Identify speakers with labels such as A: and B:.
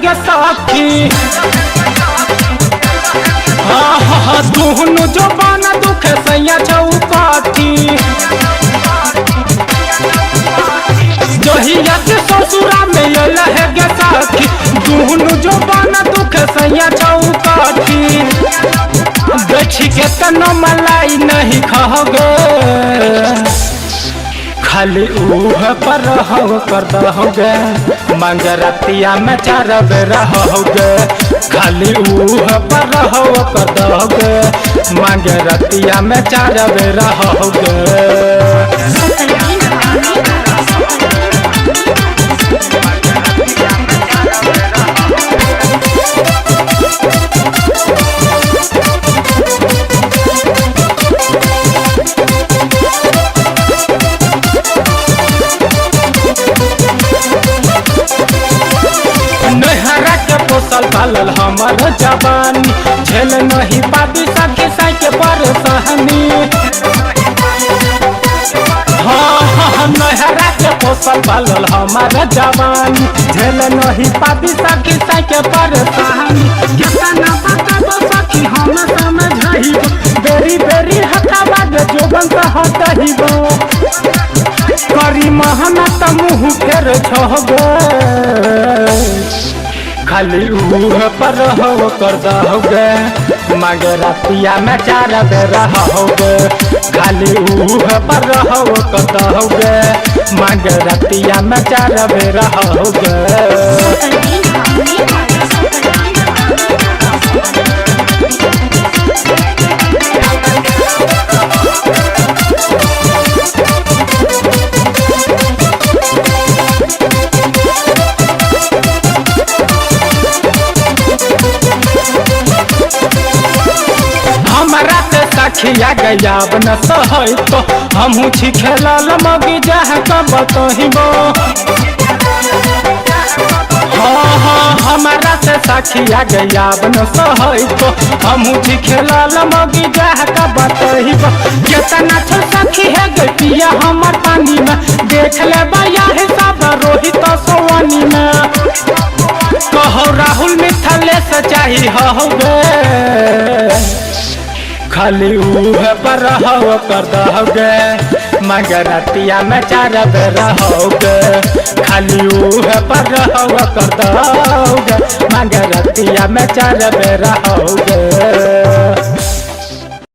A: गे सखी। हाँ दुहनु जो बाना दुख सैया चौकाठी। जहिया से ससुरा में लहे गे सखी, दुहनु जो बाना दुख सैया चौकाठी। गछि के तनो मलाई नहीं खाओगे, खाली ऊह पर रहो कर दहोगे। मंगरतिया में चार बेर रहोगे, खाली ऊह पर रहो कर दहोगे। मंगरतिया में चार बेर रहोगे। नहरा के पोसल पालल हमर जवानी, झेल नहीं पाबी सखी साई के परेशानी। हाँ नहरा के पोसल पालल हमर जवानी, झेल नहीं पाबी सखी साई के परेशानी। कितना बताबो सखी हम समझाइबो, बेरी बेरी हटावा दे जोबन से हटाइबो। करी मेहनत मुँह फेर छोगे, खाली ऊह पर रहो कर दहोगे। मंगरतिया में चार बेर रहोगे, खाली ऊह पर रहो कर दहोगे। मंगरतिया में चार बेर रहोगे। हमरा से सखिया गया न सहै तो हमहू छी खेलल मगी जह कब तहिबो। हाँ हमरा से सखिया गया न सहै तो हमहू छी खेलल मगी जह कब तहिबो। केतना छो सखी है गे पिया हमर पानी में, देख ले बया हिसाब रोहित सोवनी में। कहो राहुल मिथले से चाही होगे, खाली ऊह पर रहो कर दहोगे। मंगरतिया में चार बेर रहोगे, खाली ऊह पर रहो कर दहोगे। मंगरतिया में चार बेर रहोगे।